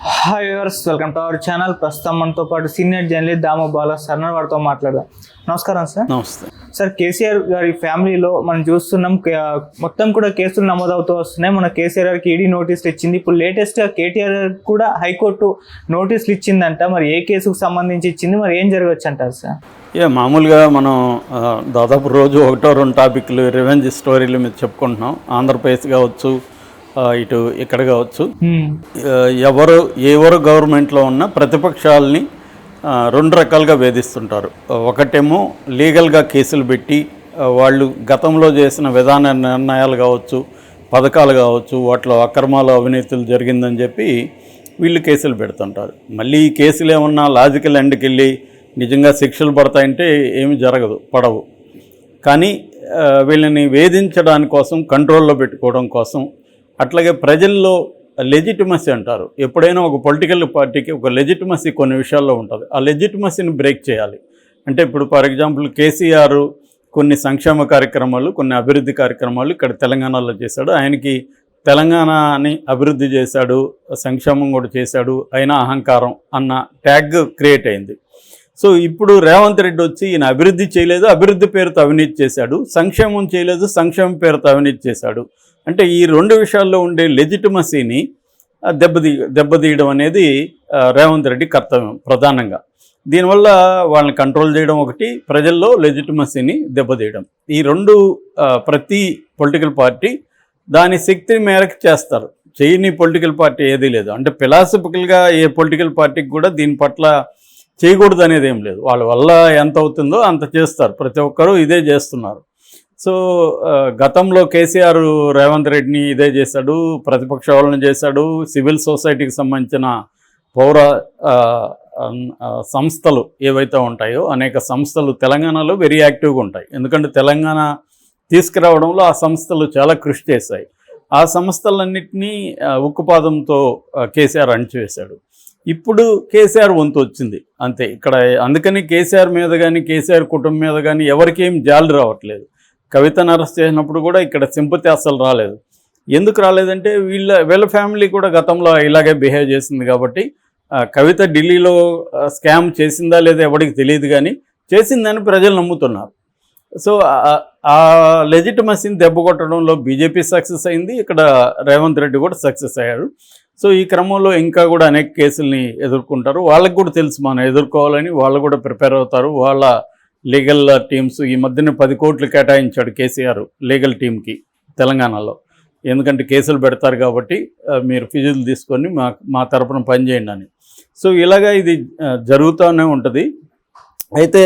Hi viewers, welcome to our channel. ప్రస్తుతం మనతో పాటు సీనియర్ జర్నలిస్ట్ దాము బాలా సార్ వారితో మాట్లాడదాం. నమస్కారం సార్. నమస్తే సార్. కేసీఆర్ గారి ఫ్యామిలీలో మనం చూస్తున్నాం, మొత్తం కూడా కేసులు నమోదవుతూ వస్తున్నాయి. మన కేసీఆర్ గారికి ఈడీ నోటీసులు ఇచ్చింది. ఇప్పుడు లేటెస్ట్గా కేటీఆర్ కూడా హైకోర్టు నోటీసులు ఇచ్చిందంట. మరి ఏ కేసుకు సంబంధించి ఇచ్చింది, మరి ఏం జరగవచ్చు అంటారు సార్? మామూలుగా మనం దాదాపు రోజు ఒకటో రెండు టాపిక్లు రివెంజ్ స్టోరీల మీద చెప్పుకుంటున్నాం. ఆంధ్రప్రదేశ్ కావచ్చు, ఇటు ఇక్కడ కావచ్చు, ఎవరు గవర్నమెంట్లో ఉన్న ప్రతిపక్షాలని రెండు రకాలుగా వేధిస్తుంటారు. ఒకటేమో లీగల్గా కేసులు పెట్టి వాళ్ళు గతంలో చేసిన విధాన నిర్ణయాలు కావచ్చు, పథకాలు కావచ్చు, వాటిలో అక్రమాలు అవినీతులు జరిగిందని చెప్పి వీళ్ళు కేసులు పెడుతుంటారు. మళ్ళీ ఈ కేసులు ఏమన్నా లాజికల్ ఎండ్కి వెళ్ళి నిజంగా శిక్షలు పడతాయంటే ఏమి జరగదు, పడవు. కానీ వీళ్ళని వేధించడానికి కోసం, కంట్రోల్లో పెట్టుకోవడం కోసం, అట్లాగే ప్రజల్లో లెజిటిమసీ అంటారు. ఎప్పుడైనా ఒక పొలిటికల్ పార్టీకి ఒక లెజిటిమసీ కొన్ని విషయాల్లో ఉంటుంది. ఆ లెజిటిమసీని బ్రేక్ చేయాలి. అంటే ఇప్పుడు ఫర్ ఎగ్జాంపుల్ కేసీఆర్ కొన్ని సంక్షేమ కార్యక్రమాలు, కొన్ని అభివృద్ధి కార్యక్రమాలు ఇక్కడ తెలంగాణలో చేశాడు. ఆయనకి తెలంగాణని అభివృద్ధి చేశాడు, సంక్షేమం కూడా చేశాడు, అయినా అహంకారం అన్న ట్యాగ్ క్రియేట్ అయింది. సో ఇప్పుడు రేవంత్ రెడ్డి వచ్చి ఈయన అభివృద్ధి చేయలేదు, అభివృద్ధి పేరుతో అవినీతి చేశాడు, సంక్షేమం చేయలేదు, సంక్షేమం పేరుతో అవినీతి చేశాడు. అంటే ఈ రెండు విషయాల్లో ఉండే లెజిటిమసీని దెబ్బతీయడం అనేది రేవంత్ రెడ్డి కర్తవ్యం ప్రధానంగా. దీనివల్ల వాళ్ళని కంట్రోల్ చేయడం ఒకటి, ప్రజల్లో లెజిటిమసీని దెబ్బతీయడం. ఈ రెండు ప్రతి పొలిటికల్ పార్టీ దాని శక్తి మేరకు చేస్తారు. చేయని పొలిటికల్ పార్టీ ఏదీ లేదు. అంటే ఫిలాసఫికల్గా ఏ పొలిటికల్ పార్టీకి కూడా దీని పట్ల చేయకూడదు అనేది ఏం లేదు. వాళ్ళ వల్ల ఎంత అవుతుందో అంత చేస్తారు. ప్రతి ఒక్కరూ ఇదే చేస్తున్నారు. సో గతంలో కేసీఆర్ రేవంత్ రెడ్డిని ఇదే చేశాడు, ప్రతిపక్ష వాళ్ళని చేశాడు. సివిల్ సొసైటీకి సంబంధించిన పౌర సంస్థలు ఏవైతే ఉంటాయో అనేక సంస్థలు తెలంగాణలో వెరీ యాక్టివ్గా ఉంటాయి. ఎందుకంటే తెలంగాణ తీసుకురావడంలో ఆ సంస్థలు చాలా కృషి చేశాయి. ఆ సంస్థలన్నింటినీ ఉక్కుపాదంతో కేసీఆర్ అణిచివేశాడు. ఇప్పుడు కేసీఆర్ వంతు వచ్చింది అంతే ఇక్కడ. అందుకని కేసీఆర్ మీద కానీ, కేసీఆర్ కుటుంబం మీద కానీ ఎవరికి ఏం జాలి రావట్లేదు. కవితను అరెస్ట్ చేసినప్పుడు కూడా ఇక్కడ సింపతి అస్సలు రాలేదు. ఎందుకు రాలేదంటే వీళ్ళ ఫ్యామిలీ కూడా గతంలో ఇలాగే బిహేవ్ చేసింది కాబట్టి. కవిత ఢిల్లీలో స్కామ్ చేసిందా లేదా ఎవరికి తెలియదు, కానీ చేసిందని ప్రజలు నమ్ముతున్నారు. సో ఆ లెజిటిమసీని దెబ్బ కొట్టడంలో బీజేపీ సక్సెస్ అయింది, ఇక్కడ రేవంత్ రెడ్డి కూడా సక్సెస్ అయ్యాడు. సో ఈ క్రమంలో ఇంకా కూడా అనేక కేసుల్ని ఎదుర్కొంటారు. వాళ్ళకి కూడా తెలుసు మనం ఎదుర్కోవాలని, వాళ్ళు కూడా ప్రిపేర్ అవుతారు. వాళ్ళ లీగల్ టీమ్స్ ఈ మధ్యన 10 కోట్లు కేటాయించాడు కేసీఆర్ లీగల్ టీంకి తెలంగాణలో. ఎందుకంటే కేసులు పెడతారు కాబట్టి మీరు ఫీజులు తీసుకొని మా తరపున పనిచేయండి అని. సో ఇలాగా ఇది జరుగుతూనే ఉంటుంది. అయితే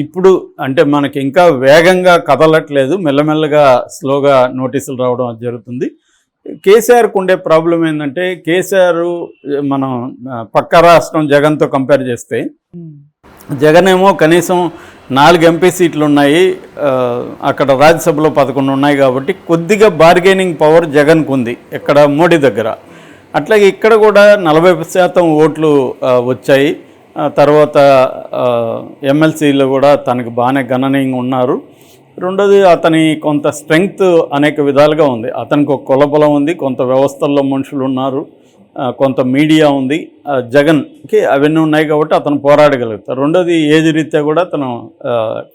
ఇప్పుడు అంటే మనకి ఇంకా వేగంగా కదలట్లేదు, మెల్లమెల్లగా స్లోగా నోటీసులు రావడం అది జరుగుతుంది. కేసీఆర్కు ఉండే ప్రాబ్లం ఏంటంటే, కేసీఆర్ మనం పక్క రాష్ట్రం జగన్తో కంపేర్ చేస్తే, జగన్ ఏమో కనీసం 4 ఎంపీ సీట్లు ఉన్నాయి, అక్కడ రాజ్యసభలో 11 ఉన్నాయి కాబట్టి కొద్దిగా బార్గెనింగ్ పవర్ జగన్కు ఉంది ఇక్కడ మోడీ దగ్గర. అట్లాగే ఇక్కడ కూడా 40% ఓట్లు వచ్చాయి. తర్వాత ఎమ్మెల్సీలు కూడా తనకు బాగానే గణనీయంగా ఉన్నారు. రెండోది అతని కొంత స్ట్రెంగ్త్ అనేక విధాలుగా ఉంది. అతనికి ఒక కులబలం ఉంది, కొంత వ్యవస్థల్లో మనుషులు ఉన్నారు, కొంత మీడియా ఉంది. జగన్కి అవన్నీ ఉన్నాయి కాబట్టి అతను పోరాడగలుగుతారు. రెండోది ఏజ్ రీత్యా కూడా అతను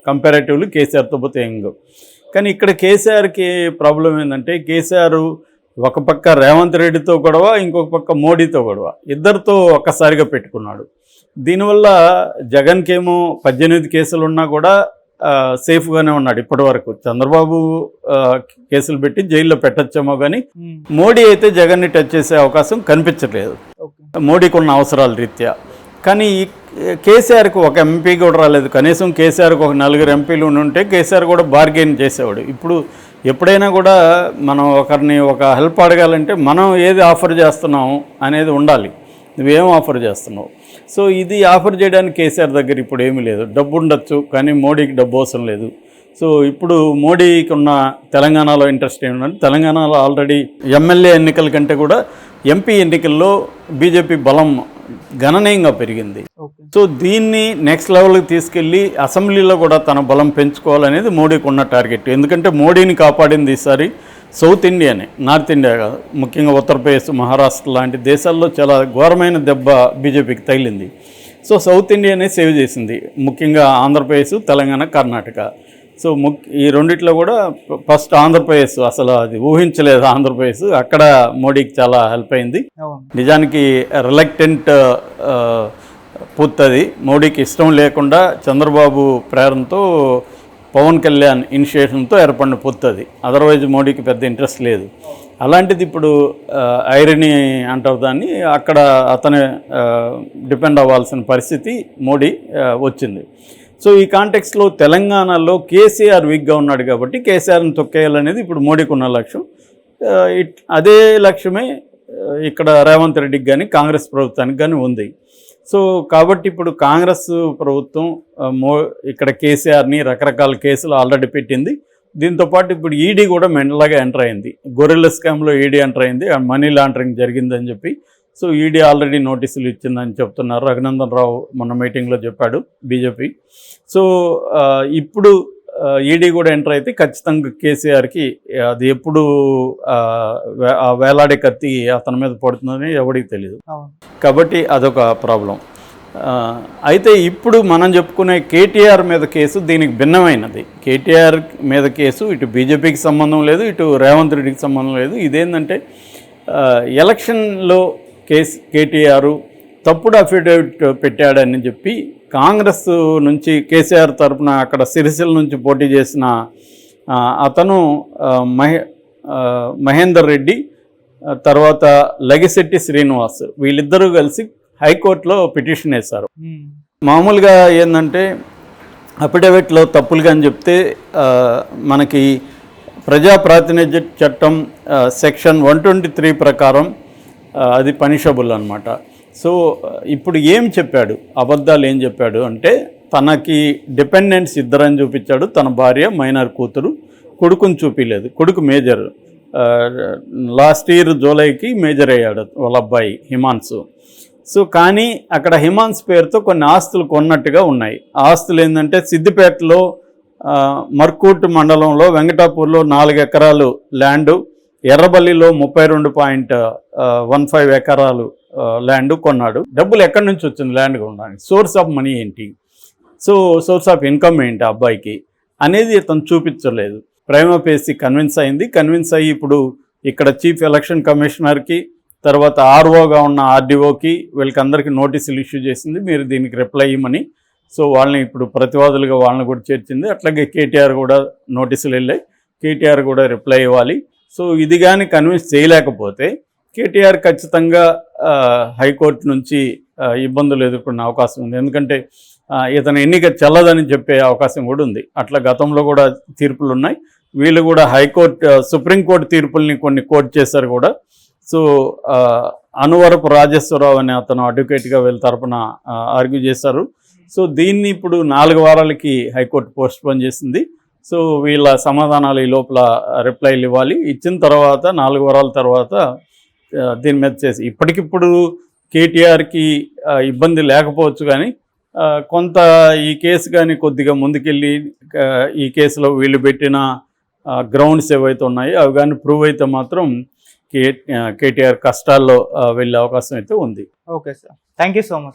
కంపారేటివ్లీ కేసీఆర్తో పోతే యంగ్. కానీ ఇక్కడ కేసీఆర్కి ప్రాబ్లం ఏంటంటే, కేసీఆర్ ఒక పక్క రేవంత్ రెడ్డితో గొడవ, ఇంకొక పక్క మోడీతో గొడవ, ఇద్దరితో ఒక్కసారిగా పెట్టుకున్నాడు. దీనివల్ల జగన్కేమో 18 కేసులు ఉన్నా కూడా సేఫ్గానే ఉన్నాడు ఇప్పటి వరకు. చంద్రబాబు కేసులు పెట్టి జైల్లో పెట్టచ్చేమో, కానీ మోడీ అయితే జగన్ని టచ్ చేసే అవకాశం కనిపించట్లేదు మోడీకి ఉన్న అవసరాల రీత్యా. కానీ కేసీఆర్కి ఒక ఎంపీ కూడా రాలేదు. కనీసం కేసీఆర్కి ఒక 4 ఎంపీలు ఉంటే కేసీఆర్ కూడా బార్గెయిన్ చేసేవాడు. ఇప్పుడు ఎప్పుడైనా కూడా మనం ఒకరిని ఒక హెల్ప్ అడగాలంటే మనం ఏది ఆఫర్ చేస్తున్నాము అనేది ఉండాలి. నువ్వేం ఆఫర్ చేస్తున్నావు? సో ఇది ఆఫర్ చేయడానికి కేసీఆర్ దగ్గర ఇప్పుడు ఏమీ లేదు. డబ్బు ఉండొచ్చు, కానీ మోడీకి డబ్బు అవసరం లేదు. సో ఇప్పుడు మోడీకి ఉన్న తెలంగాణలో ఇంట్రెస్ట్ ఏమిటంటే, తెలంగాణలో ఆల్రెడీ ఎమ్మెల్యే ఎన్నికల కంటే కూడా ఎంపీ ఎన్నికల్లో బీజేపీ బలం గణనీయంగా పెరిగింది. సో దీన్ని నెక్స్ట్ లెవెల్కి తీసుకెళ్ళి అసెంబ్లీలో కూడా తన బలం పెంచుకోవాలనేది మోడీకి ఉన్న టార్గెట్. ఎందుకంటే మోడీని కాపాడింది ఈసారి సౌత్ ఇండియానే, నార్త్ ఇండియా కాదు, ముఖ్యంగా ఉత్తరప్రదేశ్, మహారాష్ట్ర లాంటి దేశాల్లో చాలా ఘోరమైన దెబ్బ బీజేపీకి తగిలింది. సో సౌత్ ఇండియానే సేవ్ చేసింది, ముఖ్యంగా ఆంధ్రప్రదేశ్, తెలంగాణ, కర్ణాటక. సో ఈ రెండిట్లో కూడా ఫస్ట్ ఆంధ్రప్రదేశ్, అసలు అది ఊహించలేదు ఆంధ్రప్రదేశ్, అక్కడ మోడీకి చాలా హెల్ప్ అయింది. నిజానికి రిలక్టెంట్ పూర్తది, మోడీకి ఇష్టం లేకుండా చంద్రబాబు ప్రేరణతో పవన్ కళ్యాణ్ ఇనిషియేషన్తో ఏర్పడిన పొత్తది. అదర్వైజ్ మోడీకి పెద్ద ఇంట్రెస్ట్ లేదు. అలాంటిది ఇప్పుడు ఐరనీ అంటారు దాన్ని, అక్కడ అతను డిపెండ్ అవ్వాల్సిన పరిస్థితి మోడీ వచ్చింది. సో ఈ కాంటెక్స్లో తెలంగాణలో కేసీఆర్ వీక్గా ఉన్నాడు కాబట్టి కేసీఆర్ని తొక్కేయాలనేది ఇప్పుడు మోడీకి ఉన్న లక్ష్యం. అదే లక్ష్యమే ఇక్కడ రేవంత్ రెడ్డికి కానీ కాంగ్రెస్ ప్రభుత్వానికి కానీ ఉంది. సో కాబట్టి ఇప్పుడు కాంగ్రెస్ ప్రభుత్వం ఇక్కడ కేసీఆర్ని రకరకాల కేసులు ఆల్రెడీ పెట్టింది. దీంతోపాటు ఇప్పుడు ఈడీ కూడా మెండలాగా ఎంటర్ అయింది. గొర్రెల స్కామ్లో ఈడీ ఎంటర్ అయింది, మనీ లాండరింగ్ జరిగిందని చెప్పి. సో ఈడీ ఆల్రెడీ నోటీసులు ఇచ్చిందని చెప్తున్నారు. రఘునందన్ రావు మొన్న మీటింగ్లో చెప్పాడు, బీజేపీ. సో ఇప్పుడు ఈడీ కూడా ఎంటర్ అయితే ఖచ్చితంగా కేసీఆర్కి అది ఎప్పుడు వేలాడే కత్తి అతని మీద పడుతుందని ఎవరికి తెలియదు. కాబట్టి అదొక ప్రాబ్లం. అయితే ఇప్పుడు మనం చెప్పుకునే కేటీఆర్ మీద కేసు దీనికి భిన్నమైనది. కేటీఆర్ మీద కేసు ఇటు బీజేపీకి సంబంధం లేదు, ఇటు రేవంత్ రెడ్డికి సంబంధం లేదు. ఇదేంటంటే ఎలక్షన్లో కేటీఆర్ తప్పుడు అఫిడవిట్ పెట్టాడని చెప్పి కాంగ్రెస్ నుంచి కేసీఆర్ తరఫున అక్కడ సిరిసిల్ల నుంచి పోటీ చేసిన అతను మహేందర్ రెడ్డి, తర్వాత లగిశెట్టి శ్రీనివాస్, వీళ్ళిద్దరూ కలిసి హైకోర్టులో పిటిషన్ వేశారు. మామూలుగా ఏంటంటే అఫిడవిట్లో తప్పులుగా అని చెప్తే మనకి ప్రజా ప్రాతినిధ్య చట్టం సెక్షన్ 123 ప్రకారం అది పనిషబుల్ అన్నమాట. సో ఇప్పుడు ఏం చెప్పాడు, అబద్ధాలు ఏం చెప్పాడు అంటే తనకి డిపెండెంట్స్ ఇద్దరని చూపించాడు, తన భార్య, మైనర్ కూతురు, కొడుకుని చూపించలేదు. కొడుకు మేజర్, లాస్ట్ ఇయర్ జూలైకి మేజర్ అయ్యాడు వాళ్ళ అబ్బాయి హిమాన్సు. సో కానీ అక్కడ హిమాన్స్ పేరుతో కొన్ని ఆస్తులు కొన్నట్టుగా ఉన్నాయి. ఆస్తులు ఏంటంటే సిద్దిపేటలో మర్కూట్ మండలంలో వెంకటాపూర్లో 4 ఎకరాలు ల్యాండు, ఎర్రబల్లిలో 32.15 ఎకరాలు ల్యాండ్ కొన్నాడు. డబ్బులు ఎక్కడి నుంచి వచ్చింది ల్యాండ్ కొనడానికి? సోర్స్ ఆఫ్ మనీ ఏంటి, సో సోర్స్ ఆఫ్ ఇన్కమ్ ఏంటి అబ్బాయికి అనేది అతను చూపించలేదు. ప్రైమా ఫేసి కన్విన్స్ అయ్యి ఇప్పుడు ఇక్కడ చీఫ్ ఎలక్షన్ కమిషనర్కి, తర్వాత ఆర్ఓగా ఉన్న ఆర్డీఓకి, వీళ్ళకందరికీ నోటీసులు ఇష్యూ చేసింది, మీరు దీనికి రిప్లై ఇవ్వమని. సో వాళ్ళని ఇప్పుడు ప్రతివాదులుగా వాళ్ళని కూడా చేర్చింది. అట్లాగే కేటీఆర్ కూడా నోటీసులు వెళ్ళాయి, కేటీఆర్ కూడా రిప్లై ఇవ్వాలి. సో ఇది కానీ కన్విన్స్ చేయలేకపోతే కేటీఆర్ ఖచ్చితంగా హైకోర్టు నుంచి ఇబ్బందులు ఎదుర్కొనే అవకాశం ఉంది. ఎందుకంటే ఇతను ఎన్నిక చెల్లదని చెప్పే అవకాశం కూడా ఉంది. అట్లా గతంలో కూడా తీర్పులు ఉన్నాయి. వీళ్ళు కూడా సుప్రీంకోర్టు తీర్పుల్ని కొన్ని కోర్టు చేశారు కూడా. సో అనువరపు రాజేశ్వరరావు అనే అతను అడ్వకేట్గా వీళ్ళ తరపున ఆర్గ్యూ చేశారు. సో దీన్ని ఇప్పుడు 4 వారాలకి హైకోర్టు పోస్ట్పోన్ చేసింది. సో వీళ్ళ సమాధానాలు ఈ లోపల రిప్లైలు ఇవ్వాలి. ఇచ్చిన తర్వాత 4 వారాల తర్వాత దీని మీద చేసి, ఇప్పటికిప్పుడు కేటీఆర్కి ఇబ్బంది లేకపోవచ్చు, కానీ కొంత ఈ కేసు కానీ కొద్దిగా ముందుకెళ్ళి ఈ కేసులో వీళ్ళు పెట్టిన గ్రౌండ్స్ ఏవైతే ఉన్నాయో అవి కానీ ప్రూవ్ అయితే మాత్రం కేటీఆర్ కష్టాల్లో వెళ్ళే అవకాశం అయితే ఉంది. Okay sir, thank you so much.